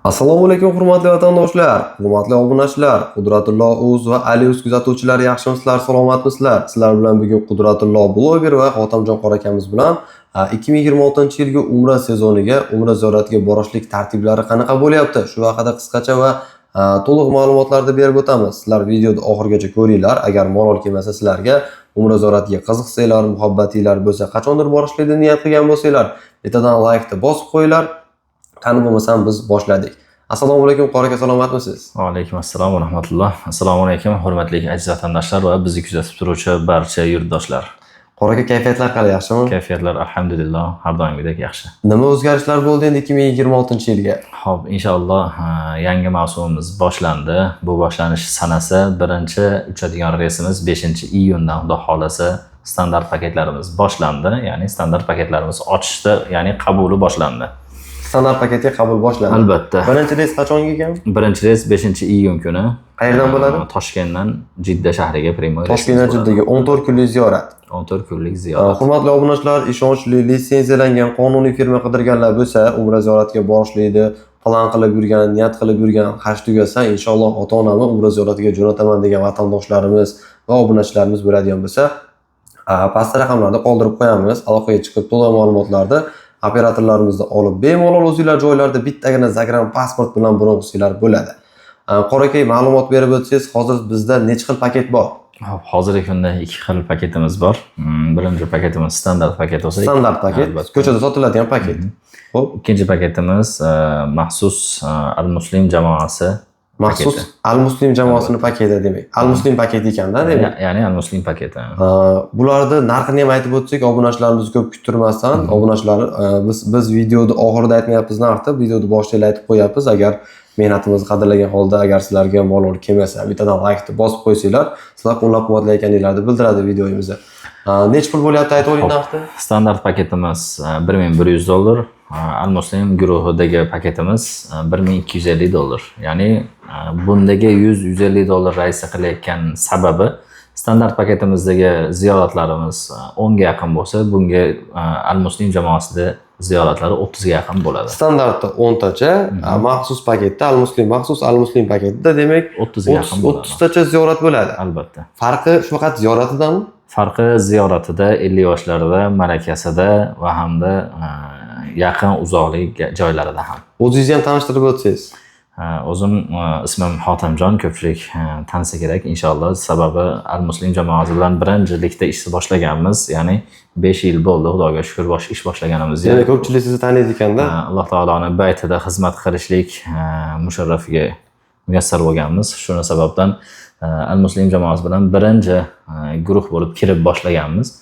Assalomu alaykum hurmatli vatandoshlar, hurmatli obunachilar, Qudratullo Uz va Ali Uz kuzatuvchilari yaxshimisizlar, salomatmisizlar? Sizlar bilan bugun Qudratullo bloger va Xotamjon qora akamiz bilan 2026-yilgi Umra sezoniga, Umra ziyoratiga borishlik tartiblari qanaqa bo'lyapti? Shu haqida qisqacha va to'liq ma'lumotlarni berib o'tamiz. Sizlar videoni oxirigacha ko'ringlar. Agar malol kelmasa sizlarga Umra ziyoratiga qiziqsanglar, muhabbatinglar bo'lsa, qachondir borishlikni niyat qilgan bo'lsanglar, bittadan like-ni bosib qo'yinglar. Qani bo'lmasam biz boshladik. Assalomu alaykum qora aka, salomatmisiz? Va alaykum assalom va rahmatulloh. Assalomu alaykum hurmatli aziz vatandoshlar va bizni kuzatib turuvchi barcha yurtdoshlar. Qora aka, kayfiyatlar qalay, yaxshimi? Kayfiyatlar alhamdulillah har doimgidek yaxshi. Nima o'zgarishlar bo'ldi endi 2026-yilga? Xo'p, inshaalloh yangi mavsumimiz boshlandi. Bu boshlanish sanasi birinchi uchadigan reysimiz 5-iyundan xudo xolasa standart paketlarimiz boshlandi. Ya'ni standart paketlarimiz ochishdi, ya'ni qabuli boshlandi. Standart paketga qabul boshlandi. Albatta. Birinchi reys qachonga ekan? Birinchi reys 5-iyun kuni. Qayerdan bo'ladi? Toshkentdan Jidda shahriga primoy reys. Toshkentdan Jiddaga 14 kunlik ziyorat. 14 kunlik ziyorat. Hurmatli obunachilar, ishonchli litsenziyalangan qonuniy firma qidirganlar bo'lsa, Umra ziyoratiga borishlikni plan qilib yurgan, niyat qilib yurgan, haj tugasa, inshaalloh ota-onamni Umra ziyoratiga jo'nataman degan vatandoshlarimiz va obunachilarimiz bo'ladigan bo'lsa, pastda raqamlarni qoldirib qo'yamiz. Aloqaga chiqib to'liq ma'lumotlarni operatorlarimizni olib bemalol o'zingizlar joylarda bittagina Zagram pasport bilan buni qilsanglar bo'ladi. Qora aka, ma'lumot berib o'tsangiz, hozir bizda necha xil paket bor? Hozirgi kunda 2 xil paketimiz bor. Birinchi paketimiz standart paket bo'lsa, standart paket, ko'chada sotiladigan paket. Xo'p, ikkinchi paketimiz maxsus al-muslim jamoasi. Maxsus al-muslim jamoasining paketi demak. Al-muslim paketi ekanda, demak. Ya'ni al-muslim paketi. Bularni narxini ham aytib o'tsak, obunachilarimiz ko'p kuttirmasdan, obunachilar biz videoda oxirida aytmayapmiz narxni, videoda boshida aytib qo'yapmiz. Agar mehnatimizni qadrlagan holda, agar sizlarga malol kelmasa, bittadan like-ni bosib qo'ysanglar, sizlar qo'llab-quvvatlayotganliklaringizni bildiradi videoyimizda. Necha pul bo'lyapti aytib o'ring narxni? Standart paketimiz $1100. Al-muslim guruhidagi paketimiz $1250. Ya'ni bundagi $100-150 raysi qilayotgan sababi standart paketimizdagi ziyoratlarimiz 10 ga yaqin bo'lsa, bunga al-muslim jamoasida ziyoratlari 30 ga yaqin bo'ladi. Standartda 10 tacha, maxsus paketda al-muslim paketida demak 30 ga yaqin bo'ladi. 30 tacha ziyorat bo'ladi. Albatta. Farqi shu faqat ziyoratidami? Farqi ziyoratida, 50 yoshlarida, malakasida va hamda yaqin uzoqlik joylarida ham. O'zingizni ham tanishtirib o'tsangiz. O'zim ismim Xotamjon, ko'pchilik tanisa kerak inshaalloh. Sababi al-muslim jamoasi bilan birinchilikda ishni boshlaganmiz, ya'ni 5 yil bo'ldi, Xudoga shukr, ish boshlaganimiz. Ya'ni ko'pchilik sizni taniydi ekanda. Alloh taoloning baytida xizmat qilishlik musharrafiga muyassar bo'lganmiz. Shuna sababdan al-muslim jamoasi bilan birinchi guruh bo'lib kirib boshlaganmiz.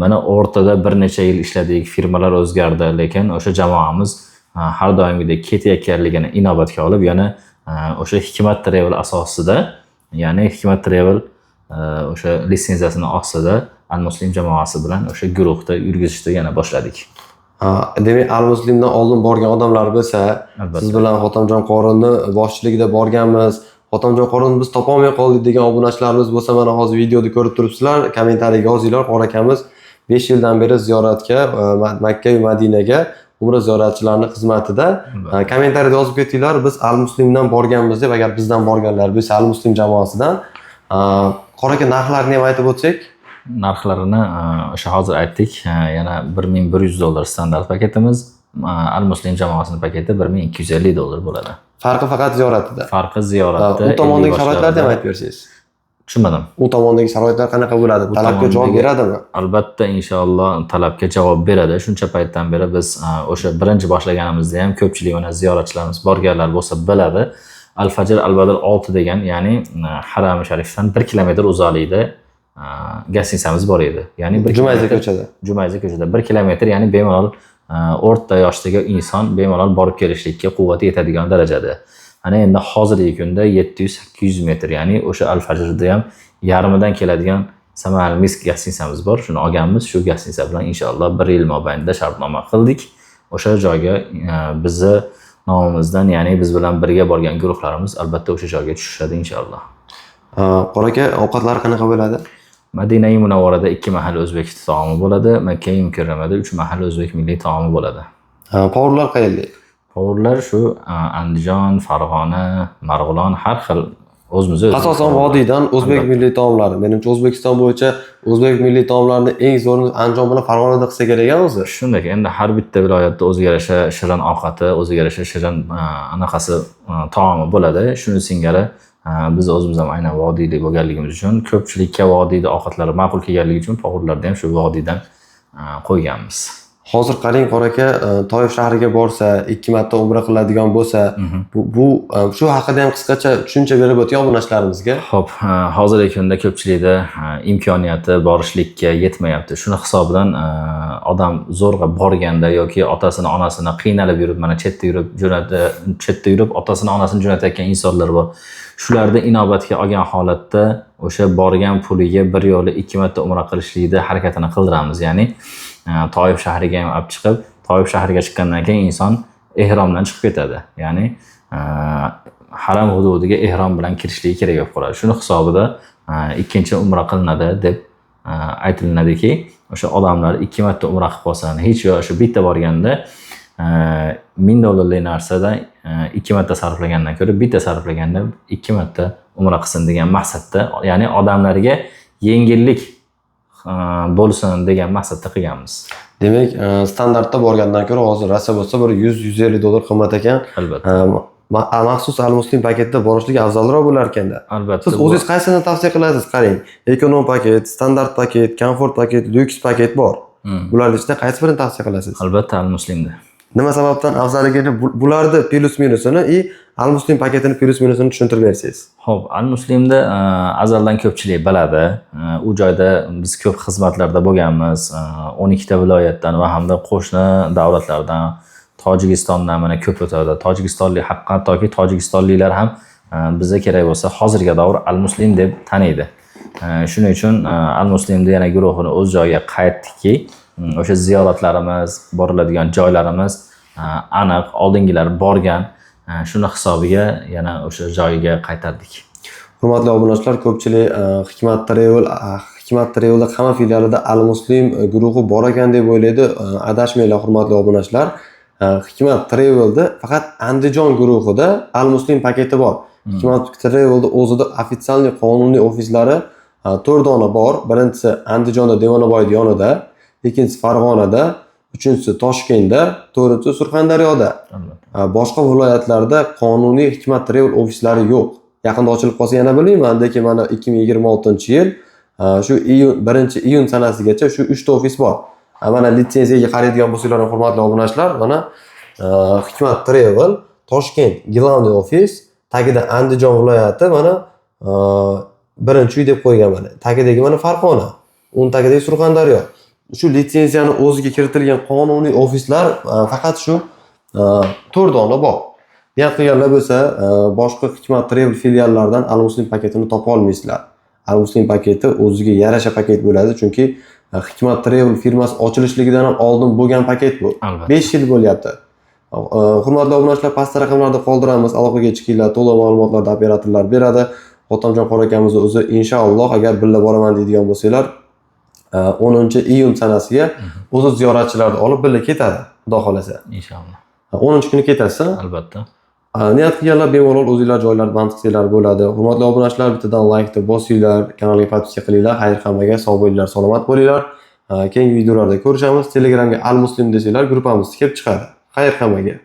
Mana o'rtada bir necha yil ishladik, firmalar o'zgardi, lekin o'sha jamoamiz har doimgidek ketayotganligini inobatga olib, yana o'sha Hikmat Travel asosida, ya'ni Hikmat Travel o'sha litsenziyasini ostida al-muslim jamoasi bilan o'sha guruhda yurgizishni yana boshladik. Demak, al-muslimdan oldin borgan odamlar bo'lsa, siz bilan Xotamjon qorini boshchiligida borganmiz, Xotamjon qorini biz topolmay qoldik degan obunachilarimiz bo'lsa, mana hozir videoda ko'rib turibsizlar, kommentariyaga yozinglar. Qora akamiz 5 yildan beri ziyoratga, Makka va Madinaga Umra ziyoratchilarining xizmatida. Kommentariyada yozib ketinglar, biz al-muslimdan borganmiz deb, agar bizdan borganlar bo'lsa, al-muslim jamoasidan. Qora aka, narxlarini ham aytib o'tsak? Narxlarini o'sha hozir aytdik. Yana $1100 standart paketimiz, al-muslim jamoasining paketi $1250 bo'ladi. Farqi faqat ziyoratida. Farqi ziyoratda. U tomondagi sharoitlarni ham aytib bersangiz. Tushunmadim. U tomondagi sharoitlar qanaqa bo'ladi? Talabga javob beradimi? Albatta, inshaalloh talabga javob beradi. Shuncha paytdan beri biz o'sha birinchi boshlaganimizda ham ko'pchilik mana ziyoratchilarimiz borganlar bo'lsa biladi. Al-Fajr Al-Badr 6 degan, ya'ni Haram-i Sharifdan 1 kilometr uzoqlikda gastinsamiz bor edi. Ya'ni Jumayzi ko'chada. Jumayzi ko'chada 1 kilometr, ya'ni bemalol o'rta yoshdagi inson bemalol borib kelishlikka quvvati yetadigan darajada. Ana endi hozirgi kunda 700-800 metr, ya'ni o'sha Al-Fajrda ham yarmidan keladigan Samal Misk gastinsamiz bor. Shuni olganmiz. Shu gastinsa bilan inshaalloh 1 yil mobaynida shartnoma qildik. O'sha joyga bizni nomimizdan, ya'ni biz bilan birga borgan guruhlarimiz albatta o'sha joyga tushishadi inshaalloh. Qora aka, ovqatlar qanaqa bo'ladi? Madina-i Munavvarada 2 mahal o'zbek taomi bo'ladi, Makka-i Mukarramada 3 mahal o'zbek milliy taomi bo'ladi. Povurlar qayerlik? Povurlar shu Andijon, Farg'ona, Marg'ilon har xil o'zimizni Asosan vodiydan o'zbek Albatta. milliy taomlari. Menimcha O'zbekiston bo'yicha o'zbek milliy taomlarini eng zo'rini Andijon bilan Farg'onada qilsa kerak o'zi. Shunday endi har bitta viloyatda o'ziga yarasha shirin ovqati, o'ziga yarasha shirin anaqasi taomi bo'ladi. Shuni singari biz o'zimiz ham aynan vodiylik bo'lganligimiz uchun ko'pchilikka vodiyda ovqatlari ma'qul kelganligi uchun povurlarni ham shu vodiydan qo'yganmiz. Hozir qarang qora aka, Toyif shahriga borsa, 2 marta umra qiladigan bo'lsa, bu shu haqida ham qisqacha tushuncha berib o'ting obunachalarimizga. Xo'p, hozirgi kunda ko'pchilikda imkoniyati borishlikka yetmayapti. Shuni hisobidan odam zo'rg'a borganda yoki otasini, onasini qiynalib yurib, mana chetda yurib otasini, onasini jo'natayotgan insonlar bor. Shularni inobatga olgan holatda o'sha borgan puliga bir yo'li 2 marta umra qilishlikni harakatini qildiramiz. Ya'ni Toyif shahriga ham olib chiqib, Toyif shahriga chiqqandan keyin inson ehromdan chiqib ketadi. Ya'ni haram hududiga ehrom bilan kirishligi kerak bo'lib qoladi. Shuni hisobida ikkinchi umra qilinadi deb aytilinadiki, o'sha odamlar 2 marta umra qilib qolsin, hech yo shu bitta borganda $1000 narsadan 2 marta sarflagandan ko'ra bitta sarflaganda 2 marta umra qilsin degan maqsadda, ya'ni odamlarga yengillik bo'lsin degan maqsadda qilganmiz. Demak, standartda borgandan ko'ra hozir Rossiya bo'lsa bir $100-150 qimmat ekan. Albatta. Maxsus al-muslim paketda borishlik afzalroq bo'lar ekanda. Albatta. Siz o'zingiz qaysini tavsiya qilasiz? Qarang, ekonom paket, standart paket, komfort paket, lyuks paket bor. Bularning ichida qaysi birini tavsiya qilasiz? Albatta al-muslimda. Nima sababdan afzalligini bularni plus minusini al-muslim paketini plus minusini tushuntirib bersangiz. Xo'p, al-muslimda azaldan ko'pchilik biladi. U joyda biz ko'p xizmatlarda bo'lganmiz. 12 ta viloyatdan va hamda qo'shni davlatlardan, Tojikistondan mana ko'p o'tadi. Tojikistonlik hattoki tojikistonliklar ham bizga kerak bo'lsa hozirgi davr al-muslim deb taniydi. Shuning uchun al-muslimda yana guruhini o'z joyiga qaytdiki, o'sha ziyoratlarimiz, boriladigan joylarimiz aniq, oldingilar borgan, shuni hisobiga yana o'sha joyiga qaytardik. Hurmatli obunachilar, ko'pchilik Hikmat Travel'da hamma filialida al-muslim guruhi bor ekan deb o'ylaydi. Adashmanglar hurmatli obunachilar. Hikmat Travel'da faqat Andijon guruhida al-muslim paketi bor. Hikmat Travel'da o'zida ofitsial qonuniy ofislari 4 dona bor. Birinchisi Andijonda Devonaboy yonida, ikkinchisi Farg'onada, uchinchisi Toshkentda, to'rtinchisi Surxondaryoda. Boshqa viloyatlarda qonuniy Hikmat Travel ofislari yo'q. Yaqinda ochilib qolsa yana bilmayman, lekin mana 2026-yil shu 1-iyun sanasigacha shu 3 ta ofis bor. Mana litsenziyaga qaraydigan bo'lsanglar, hurmatli obunachilar, mana Hikmat Travel Toshkent Global ofis, tagida Andijon viloyati, mana birinchi uy deb qo'ygan mana. Tagidagi mana Farg'ona, uning tagidagi Surxondaryo. Shu litsenziyani o'ziga kiritilgan qonuniy ofislar faqat shu 4 dona bor. Niyat qilganlar bo'lsa, boshqa Hikmat Travel filiallaridan al-muslim paketini topa olmaysizlar. Al-muslim paketi o'ziga yarasha paket bo'ladi, chunki Hikmat Travel firmasi ochilishligidan ham oldin bo'lgan paket bu. 5 yil bo'lyapti. Hurmatli obunachilar, pastda raqamlarda qoldiramiz, aloqaga chiqinglar, to'liq ma'lumotlarni operatorlar beradi. Xotamjon qora akamiz o'zi inshaalloh agar birga boraman deydigan bo'lsanglar, 10-iyun sanasiga o'zi ziyoratchilarni olib birga ketadi, xudo xolasa. Inshaalloh. 10-kuni ketasiz? Albatta. Niyat qilganlar bemalol o'zingizlar joylarda mantiqlilar bo'ladi. Hurmatli obunachilar, bittadan like bosinglar, kanalga podpiska qilinglar. Xayr hammaga, sog' bo'linglar, salomat bo'linglar. Keyingi videolarda ko'rishamiz. Telegramga al-muslim desanglar, gruppamiz kelib chiqadi. Xayr hammaga.